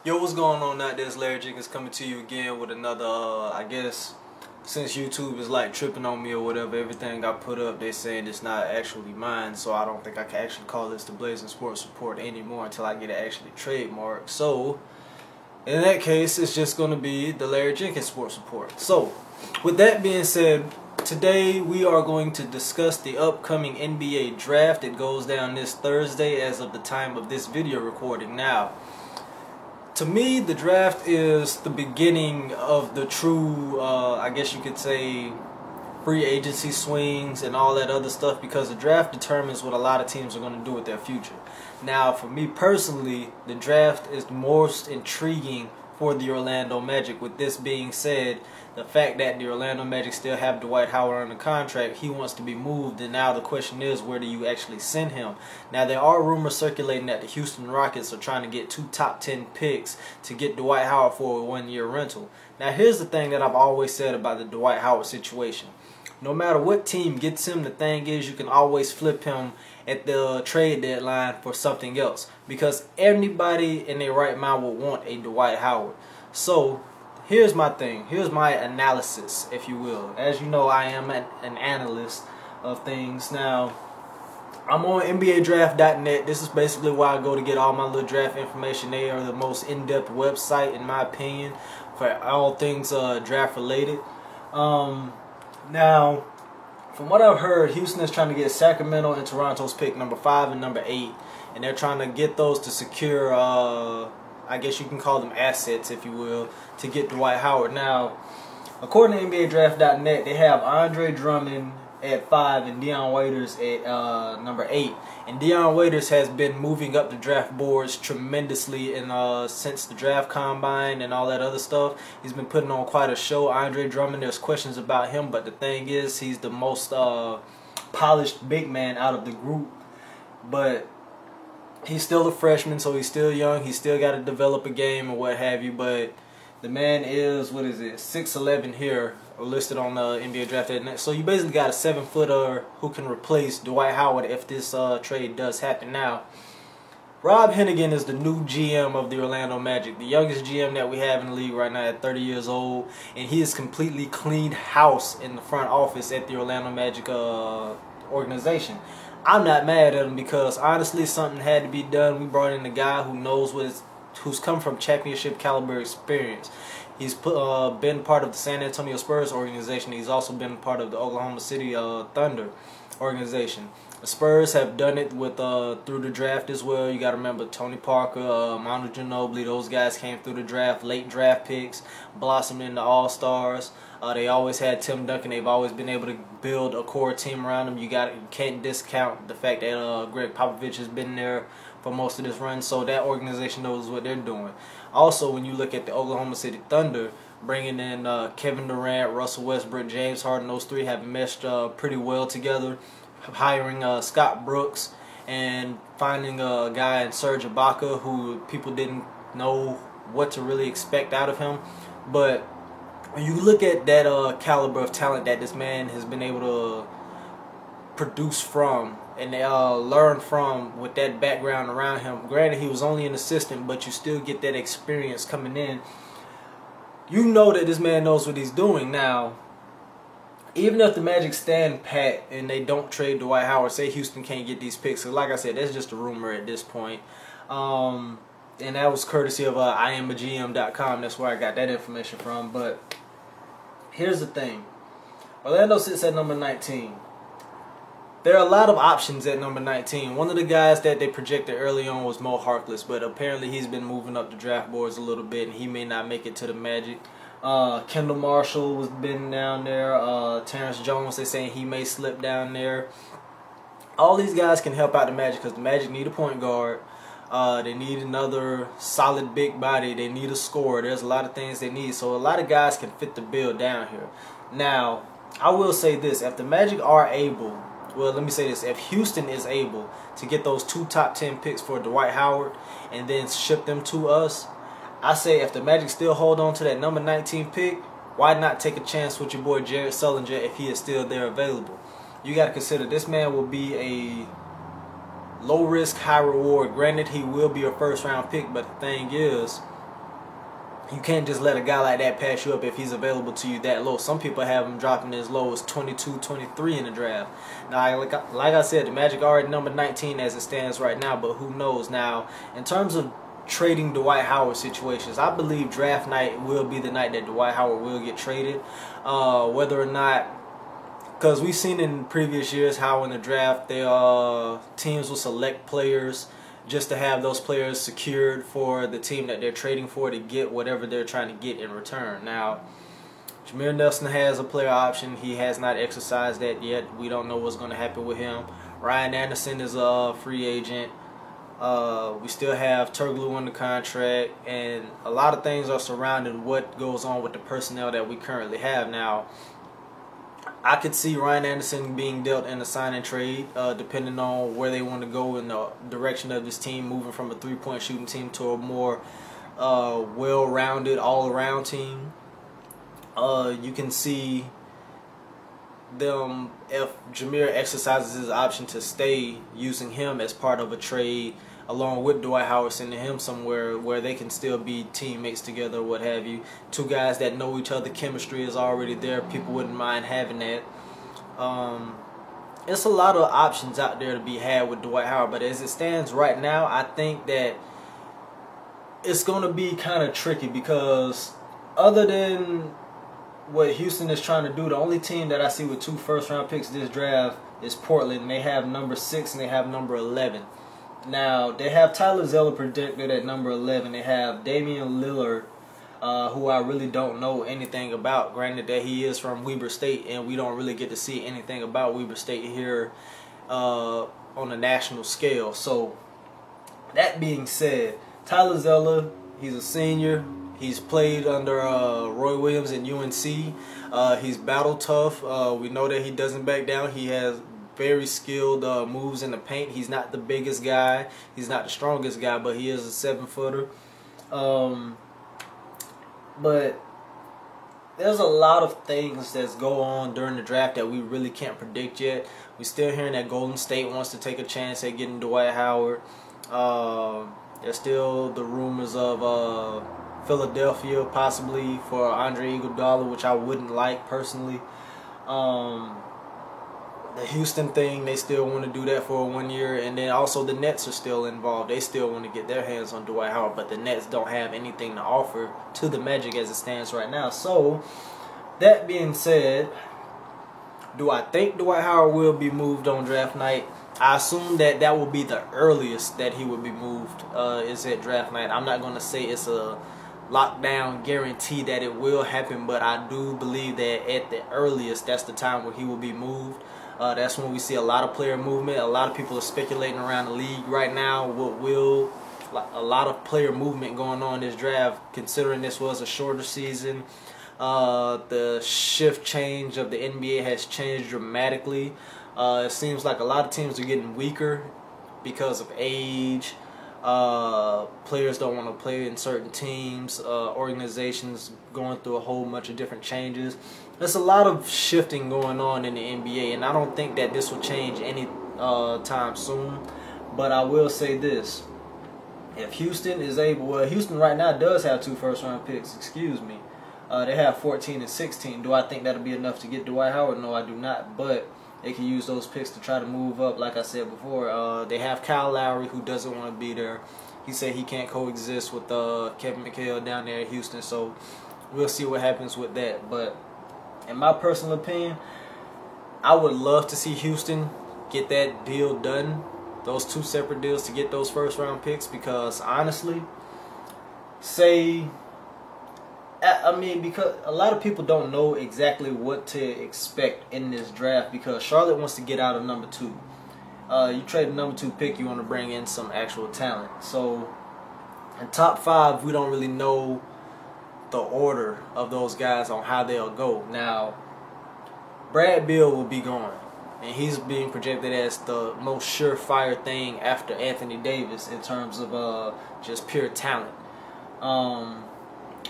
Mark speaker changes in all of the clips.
Speaker 1: Yo, what's going on out there? It's Larry Jenkins coming to you again with another, I guess, since YouTube is like tripping on me or whatever, everything I put up, they saying it's not actually mine, so I don't think I can actually call this the Blazing Sports Report anymore until I get it actually trademarked. So, in that case, it's just going to be the Larry Jenkins Sports Report. So, with that being said, today we are going to discuss the upcoming NBA draft. It goes down this Thursday as of the time of this video recording. Now, to me, the draft is the beginning of the true, I guess you could say, free agency swings and all that other stuff, because the draft determines what a lot of teams are going to do with their future. Now, for me personally, the draft is most intriguing for the Orlando Magic. With this being said, the fact that the Orlando Magic still have Dwight Howard under contract, he wants to be moved, and now the question is, where do you actually send him? Now, there are rumors circulating that the Houston Rockets are trying to get 2 top 10 picks to get Dwight Howard for a 1-year rental. Now, here's the thing that I've always said about the Dwight Howard situation. No matter what team gets him, the thing is you can always flip him at the trade deadline for something else, because anybody in their right mind will want a Dwight Howard. So, here's my thing. Here's my analysis, if you will. As you know, I am an analyst of things. Now, I'm on NBADraft.net. This is basically where I go to get all my little draft information. They are the most in-depth website, in my opinion, for all things draft related. Now, from what I've heard, Houston is trying to get Sacramento and Toronto's pick number 5 and number 8. And they're trying to get those to secure, I guess you can call them assets, if you will, to get Dwight Howard. Now, according to NBADraft.net, they have Andre Drummond at 5 and Dion Waiters at number 8. And Dion Waiters has been moving up the draft boards tremendously since the draft combine and all that other stuff. He's been putting on quite a show. Andre Drummond, there's questions about him, but the thing is, he's the most polished big man out of the group. But he's still a freshman, so he's still young. He's still got to develop a game or what have you. But the man is, what is it, 6'11" here, listed on the NBA Draft. So you basically got a 7-footer who can replace Dwight Howard if this trade does happen. Now, Rob Hennigan is the new GM of the Orlando Magic, the youngest GM that we have in the league right now at 30 years old, and he has completely cleaned house in the front office at the Orlando Magic organization. I'm not mad at him, because honestly something had to be done. We brought in a guy who knows who's come from championship caliber experience. He's been part of the San Antonio Spurs organization. He's also been part of the Oklahoma City Thunder organization. The Spurs have done it with through the draft as well. You got to remember Tony Parker, Manu Ginobili. Those guys came through the draft, late draft picks, blossomed into all-stars. They always had Tim Duncan. They've always been able to build a core team around them. You can't discount the fact that Greg Popovich has been there for most of this run, so that organization knows what they're doing. Also, when you look at the Oklahoma City Thunder, bringing in Kevin Durant, Russell Westbrook, James Harden, those three have meshed pretty well together. Hiring Scott Brooks and finding a guy in Serge Ibaka who people didn't know what to really expect out of him. But when you look at that caliber of talent that this man has been able to produce from and learn from, with that background around him, granted he was only an assistant, but you still get that experience coming in. You know that this man knows what he's doing. Now, even if the Magic stand pat and they don't trade Dwight Howard, say Houston can't get these picks, so like I said, that's just a rumor at this point. And that was courtesy of IamAGM.com. That's where I got that information from. But here's the thing. Orlando sits at number 19. There are a lot of options at number 19. One of the guys that they projected early on was Mo Harkless, but apparently he's been moving up the draft boards a little bit, and he may not make it to the Magic. Kendall Marshall was been down there. Terrence Jones, they're saying he may slip down there. All these guys can help out the Magic, because the Magic need a point guard. They need another solid big body. They need a scorer. There's a lot of things they need. So a lot of guys can fit the bill down here. Now, I will say this. If the Magic are able, well, let me say this. If Houston is able to get those 2 top 10 picks for Dwight Howard and then ship them to us, I say if the Magic still hold on to that number 19 pick, why not take a chance with your boy Jared Sullinger if he is still there available? You got to consider this man will be a low risk, high reward. Granted, he will be a first round pick, but the thing is, you can't just let a guy like that pass you up if he's available to you that low. Some people have him dropping as low as 22, 23 in the draft. Now, like I said, the Magic are at number 19 as it stands right now, but who knows? Now, in terms of trading Dwight Howard situations, I believe draft night will be the night that Dwight Howard will get traded. Whether or not, because we've seen in previous years how in the draft teams will select players just to have those players secured for the team that they're trading for to get whatever they're trying to get in return. Now, Jameer Nelson has a player option. He has not exercised that yet. We don't know what's going to happen with him. Ryan Anderson is a free agent. We still have Turkoglu under contract, and a lot of things are surrounding what goes on with the personnel that we currently have. Now, I could see Ryan Anderson being dealt in a sign and trade, depending on where they want to go in the direction of this team, moving from a three-point shooting team to a more well-rounded, all-around team. You can see them, if Jameer exercises his option to stay, using him as part of a trade along with Dwight Howard, sending him somewhere where they can still be teammates together or what have you. Two guys that know each other, chemistry is already there. People wouldn't mind having that. It's a lot of options out there to be had with Dwight Howard, but as it stands right now, I think that it's going to be kind of tricky, because other than what Houston is trying to do, the only team that I see with 2 first-round picks this draft is Portland. They have number 6 and they have number 11. Now, they have Tyler Zeller projected at number 11. They have Damian Lillard, who I really don't know anything about. Granted that he is from Weber State, and we don't really get to see anything about Weber State here on a national scale. So, that being said, Tyler Zeller, he's a senior. He's played under Roy Williams at UNC. He's battle tough. We know that he doesn't back down. He has very skilled moves in the paint. He's not the biggest guy. He's not the strongest guy, but he is a 7-footer. But there's a lot of things that go on during the draft that we really can't predict yet. We're still hearing that Golden State wants to take a chance at getting Dwight Howard. There's still the rumors of Philadelphia possibly for Andre Iguodala, which I wouldn't like personally. The Houston thing, they still want to do that for 1 year, and then also the Nets are still involved. They still want to get their hands on Dwight Howard, but the Nets don't have anything to offer to the Magic as it stands right now. So, that being said, do I think Dwight Howard will be moved on draft night? I assume that that will be the earliest that he would be moved is at draft night. I'm not going to say it's a lockdown guarantee that it will happen, but I do believe that at the earliest, that's the time where he will be moved. That's when we see a lot of player movement. A lot of people are speculating around the league right now a lot of player movement going on in this draft, considering this was a shorter season. The shift change of the NBA has changed dramatically. It seems like a lot of teams are getting weaker because of age. Players don't want to play in certain teams. Organizations going through a whole bunch of different changes. There's a lot of shifting going on in the NBA, and I don't think that this will change any time soon. But I will say this: if Houston is able, well, Houston right now does have 2 first-round picks. Excuse me. They have 14 and 16. Do I think that'll be enough to get Dwight Howard? No, I do not. But they can use those picks to try to move up. Like I said before, they have Kyle Lowry, who doesn't want to be there. He said he can't coexist with Kevin McHale down there in Houston. So we'll see what happens with that. But in my personal opinion, I would love to see Houston get that deal done, those 2 separate deals to get those first-round picks, because honestly, because a lot of people don't know exactly what to expect in this draft, because Charlotte wants to get out of number 2. You trade the number 2 pick, you want to bring in some actual talent. So in top 5, we don't really know the order of those guys on how they'll go. Now, Brad Beal will be gone, and he's being projected as the most surefire thing after Anthony Davis in terms of just pure talent.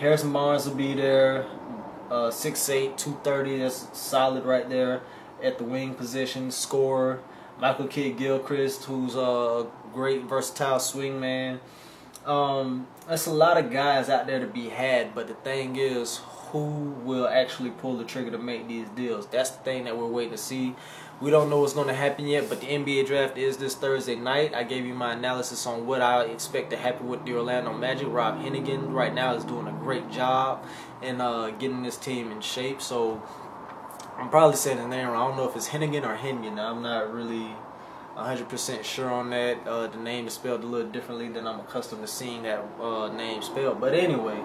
Speaker 1: Harrison Barnes will be there, 6'8", 230, that's solid right there at the wing position, scorer. Michael Kidd-Gilchrist, who's a great versatile swingman. There's a lot of guys out there to be had, but the thing is, who will actually pull the trigger to make these deals? That's the thing that we're waiting to see. We don't know what's going to happen yet, but the NBA draft is this Thursday night. I gave you my analysis on what I expect to happen with the Orlando Magic. Rob Hennigan right now is doing a great job in getting this team in shape. So I'm probably saying his name wrong. I don't know if it's Hennigan or Hennigan. I'm not really 100% sure on that. The name is spelled a little differently than I'm accustomed to seeing that name spelled. But anyway,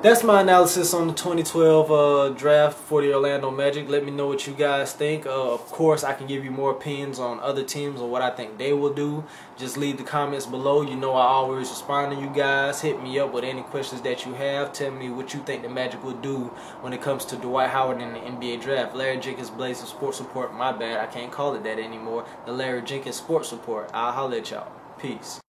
Speaker 1: that's my analysis on the 2012 draft for the Orlando Magic. Let me know what you guys think. Of course, I can give you more opinions on other teams and what I think they will do. Just leave the comments below. You know I always respond to you guys. Hit me up with any questions that you have. Tell me what you think the Magic will do when it comes to Dwight Howard in the NBA draft. Larry Jenkins Blazing Sports Report. My bad, I can't call it that anymore. The Larry Jenkins Sports Report. I'll holler at y'all. Peace.